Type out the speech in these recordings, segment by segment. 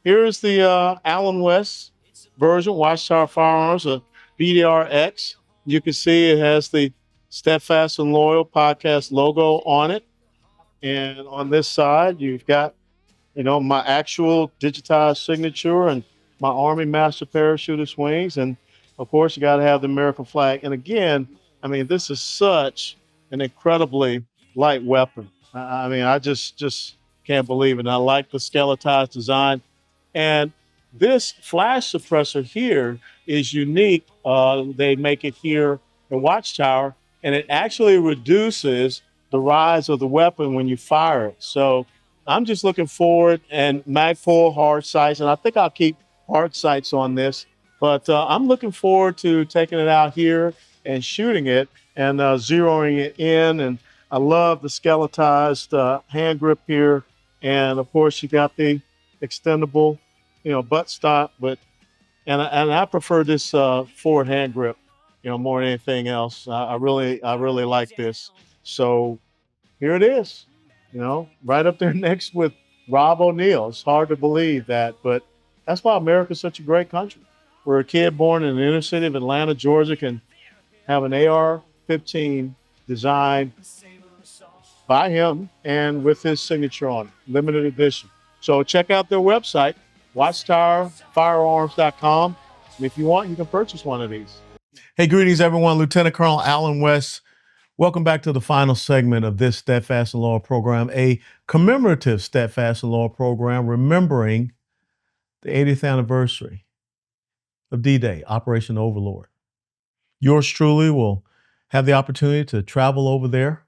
here is the Allen West version, Watchtower Firearms, a BDRX. You can see it has the Steadfast and Loyal podcast logo on it. And on this side, you've got, my actual digitized signature and my Army Master Parachutist wings. And of course, you got to have the American flag. And again, I mean, this is such an incredibly light weapon. I mean, I just can't believe it. And I like the skeletized design. And this flash suppressor here is unique. They make it here in Watchtower, and it actually reduces the rise of the weapon when you fire it. So I'm just looking forward, and Magpul hard sights, and I think I'll keep hard sights on this. But I'm looking forward to taking it out here and shooting it and zeroing it in. And I love the skeletized hand grip here. And of course, you got the extendable, butt stop. But and I prefer this forward hand grip, more than anything else. I really like this. So here it is, right up there next with Rob O'Neill. It's hard to believe that, but that's why America's such a great country. Where a kid born in the inner city of Atlanta, Georgia, can have an AR-15 designed by him and with his signature on it, limited edition. So check out their website, watchtowerfirearms.com. And if you want, you can purchase one of these. Hey, greetings, everyone. Lieutenant Colonel Allen West. Welcome back to the final segment of this Steadfast and Loyal program, a commemorative Steadfast and Loyal program remembering the 80th anniversary of D-Day, Operation Overlord. Yours truly will have the opportunity to travel over there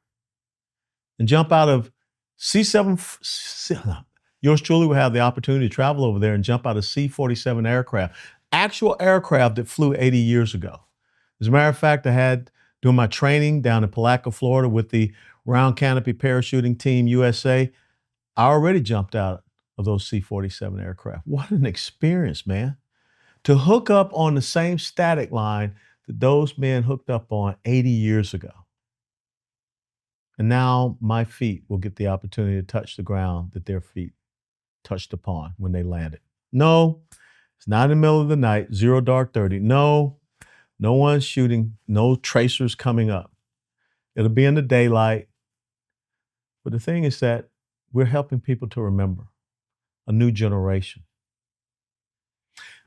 and jump out of C-7. Yours truly will have the opportunity to travel over there and jump out of C-47 aircraft, actual aircraft that flew 80 years ago. As a matter of fact, I had doing my training down in Palatka, Florida with the Round Canopy Parachuting Team USA. I already jumped out of those C-47 aircraft. What an experience, man. To hook up on the same static line that those men hooked up on 80 years ago. And now my feet will get the opportunity to touch the ground that their feet touched upon when they landed. No, it's not in the middle of the night, 0 dark 30. No one's shooting, no tracers coming up. It'll be in the daylight. But the thing is that we're helping people to remember a new generation.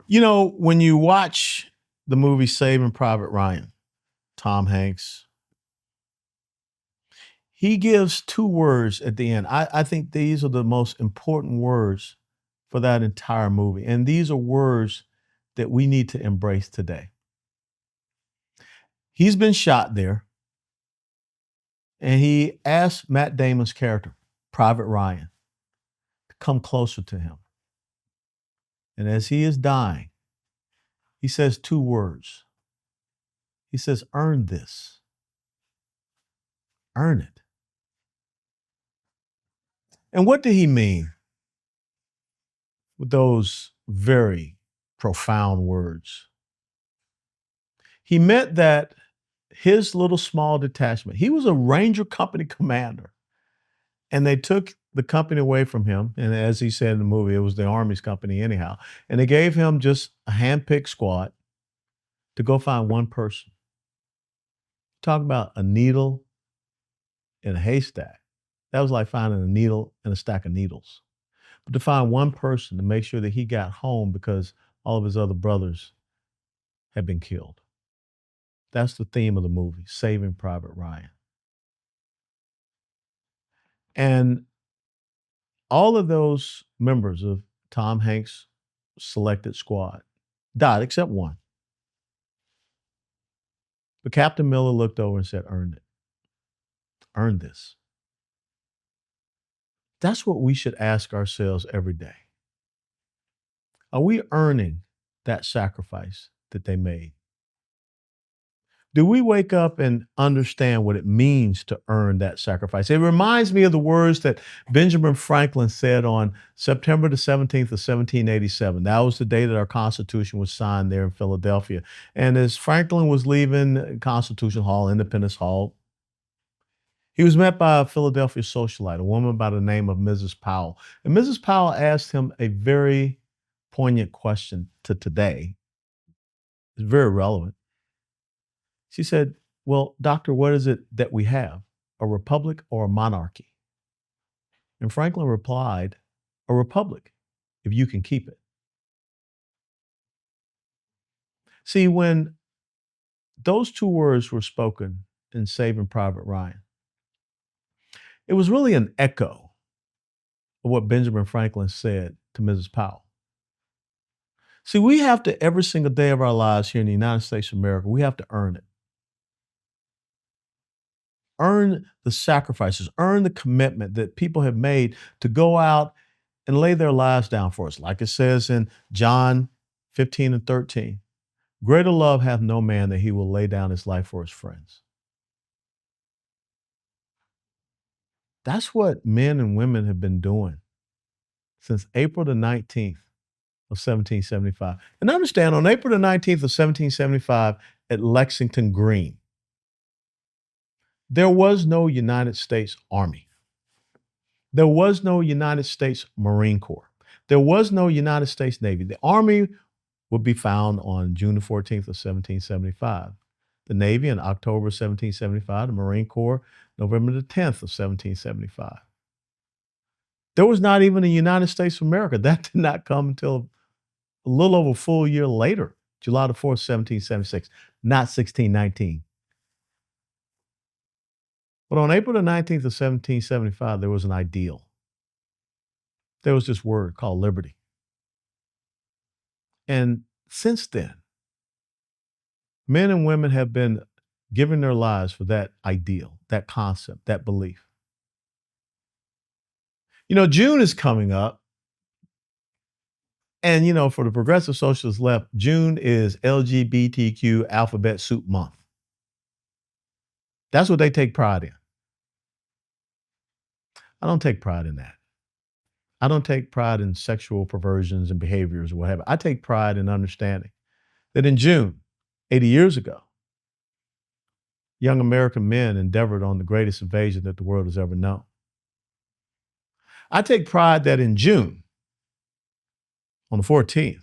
When you watch the movie Saving Private Ryan, Tom Hanks, he gives 2 words at the end. I think these are the most important words for that entire movie. And these are words that we need to embrace today. He's been shot there, and he asked Matt Damon's character, Private Ryan, to come closer to him. And as he is dying, he says 2 words. He says, earn this. Earn it. And what did he mean with those very profound words? He meant that his little small detachment, he was a Ranger Company commander, and they took the company away from him. And as he said in the movie, it was the Army's company anyhow. And they gave him just a hand-picked squad to go find one person. Talk about a needle in a haystack. That was like finding a needle in a stack of needles. But to find one person to make sure that he got home because all of his other brothers had been killed. That's the theme of the movie, Saving Private Ryan. And all of those members of Tom Hanks' selected squad died except one. But Captain Miller looked over and said, earn it. Earn this. That's what we should ask ourselves every day. Are we earning that sacrifice that they made? Do we wake up and understand what it means to earn that sacrifice? It reminds me of the words that Benjamin Franklin said on September the 17th of 1787. That was the day that our Constitution was signed there in Philadelphia. And as Franklin was leaving Constitution Hall, Independence Hall, he was met by a Philadelphia socialite, a woman by the name of Mrs. Powell. And Mrs. Powell asked him a very poignant question to today. It's very relevant. She said, well, doctor, what is it that we have? A republic or a monarchy? And Franklin replied, a republic, if you can keep it. See, when those two words were spoken in Saving Private Ryan, it was really an echo of what Benjamin Franklin said to Mrs. Powell. See, we have to, every single day of our lives here in the United States of America, we have to earn it. Earn the sacrifices, earn the commitment that people have made to go out and lay their lives down for us. Like it says in John 15 and 13, greater love hath no man that he will lay down his life for his friends. That's what men and women have been doing since April the 19th of 1775. And understand, on April the 19th of 1775 at Lexington Green, there was no United States Army. There was no United States Marine Corps. There was no United States Navy. The Army would be found on June the 14th of 1775. The Navy in October 1775, the Marine Corps November the 10th of 1775. There was not even a United States of America. That did not come until a little over a full year later, July the 4th, 1776, not 1619. But on April the 19th of 1775, there was an ideal. There was this word called liberty. And since then, men and women have been giving their lives for that ideal, that concept, that belief. You know, June is coming up. And, you know, for the progressive socialist left, June is LGBTQ alphabet soup month. That's what they take pride in. I don't take pride in that. I don't take pride in sexual perversions and behaviors or whatever. I take pride in understanding that in June, 80 years ago, young American men endeavored on the greatest invasion that the world has ever known. I take pride that in June, on the 14th,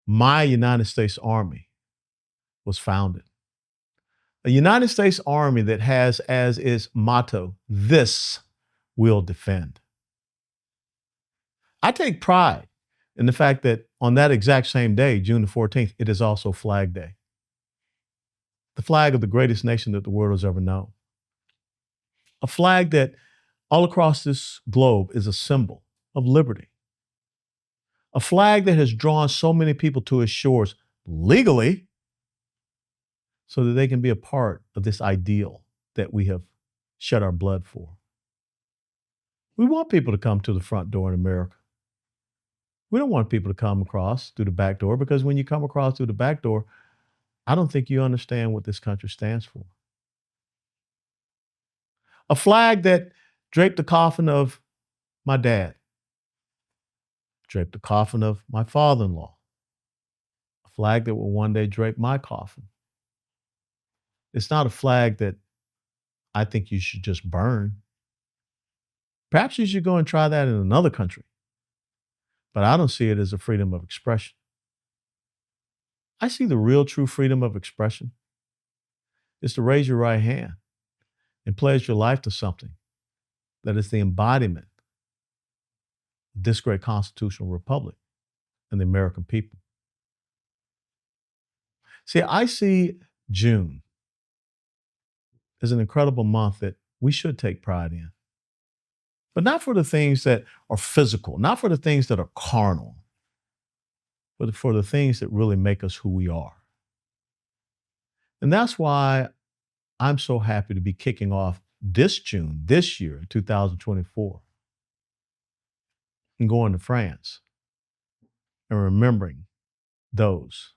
my United States Army was founded. A United States Army that has as its motto, this will defend. I take pride in the fact that on that exact same day, June the 14th, it is also Flag Day. The flag of the greatest nation that the world has ever known. A flag that all across this globe is a symbol of liberty. A flag that has drawn so many people to its shores legally so that they can be a part of this ideal that we have shed our blood for. We want people to come to the front door in America. We don't want people to come across through the back door, because when you come across through the back door, I don't think you understand what this country stands for. A flag that draped the coffin of my dad, draped the coffin of my father-in-law, a flag that will one day drape my coffin. It's not a flag that I think you should just burn. Perhaps you should go and try that in another country, but I don't see it as a freedom of expression. I see the real true freedom of expression is to raise your right hand and pledge your life to something that is the embodiment of this great constitutional republic and the American people. See, I see June as an incredible month that we should take pride in, but not for the things that are physical, not for the things that are carnal, but for the things that really make us who we are. And that's why I'm so happy to be kicking off this June, this year, 2024, and going to France and remembering those.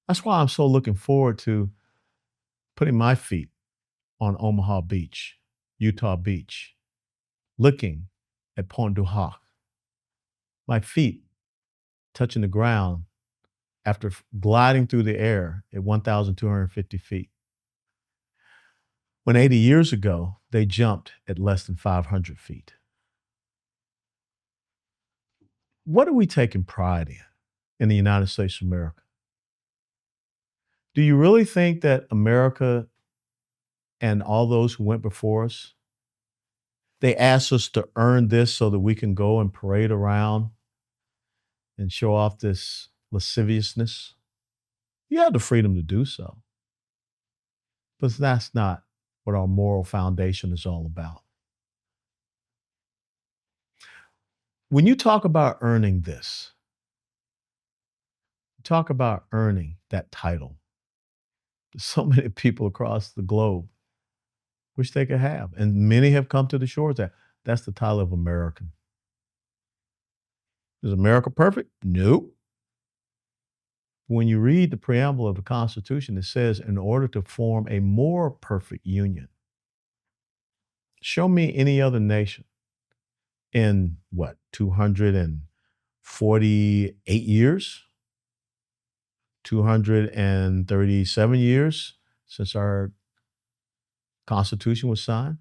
That's why I'm so looking forward to putting my feet on Omaha Beach, Utah Beach, looking at Pointe du Hoc, my feet touching the ground after gliding through the air at 1,250 feet. When 80 years ago, they jumped at less than 500 feet. What are we taking pride in the United States of America? Do you really think that America and all those who went before us, they asked us to earn this so that we can go and parade around and show off this lasciviousness? You have the freedom to do so. But that's not what our moral foundation is all about. When you talk about earning this, you talk about earning that title that so many people across the globe wish they could have. And many have come to the shores that that's the title of American. Is America perfect? Nope. When you read the preamble of the Constitution, it says, in order to form a more perfect union, show me any other nation in 248 years, 237 years since our Constitution was signed,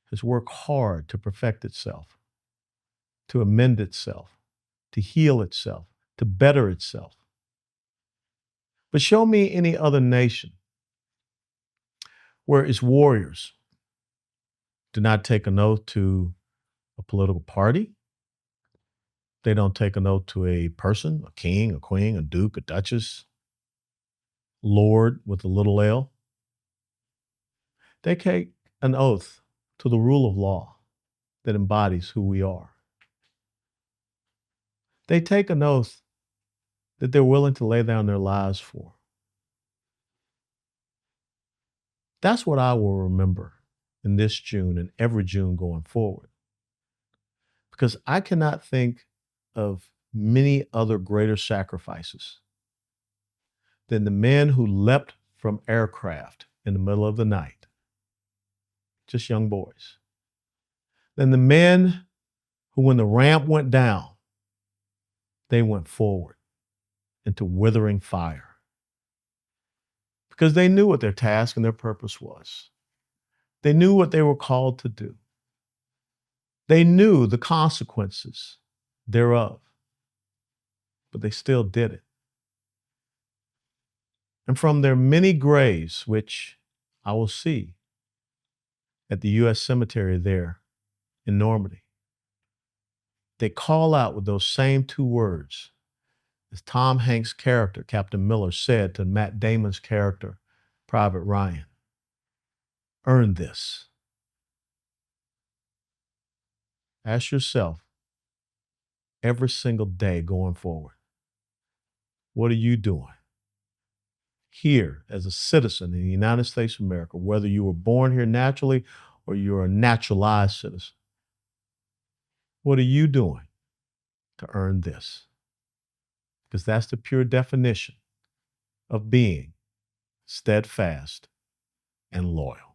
has worked hard to perfect itself, to amend itself, to heal itself, to better itself. But show me any other nation where its warriors do not take an oath to a political party. They don't take an oath to a person, a king, a queen, a duke, a duchess, lord with a little L. They take an oath to the rule of law that embodies who we are. They take an oath that they're willing to lay down their lives for. That's what I will remember in this June and every June going forward. Because I cannot think of many other greater sacrifices than the men who leapt from aircraft in the middle of the night, just young boys, than the men who, when the ramp went down, they went forward into withering fire. Because they knew what their task and their purpose was. They knew what they were called to do. They knew the consequences thereof, but they still did it. And from their many graves, which I will see at the U.S. cemetery there in Normandy, they call out with those same two words as Tom Hanks' character, Captain Miller, said to Matt Damon's character, Private Ryan. Earn this. Ask yourself every single day going forward, what are you doing here as a citizen in the United States of America, whether you were born here naturally or you're a naturalized citizen? What are you doing to earn this? Because that's the pure definition of being steadfast and loyal.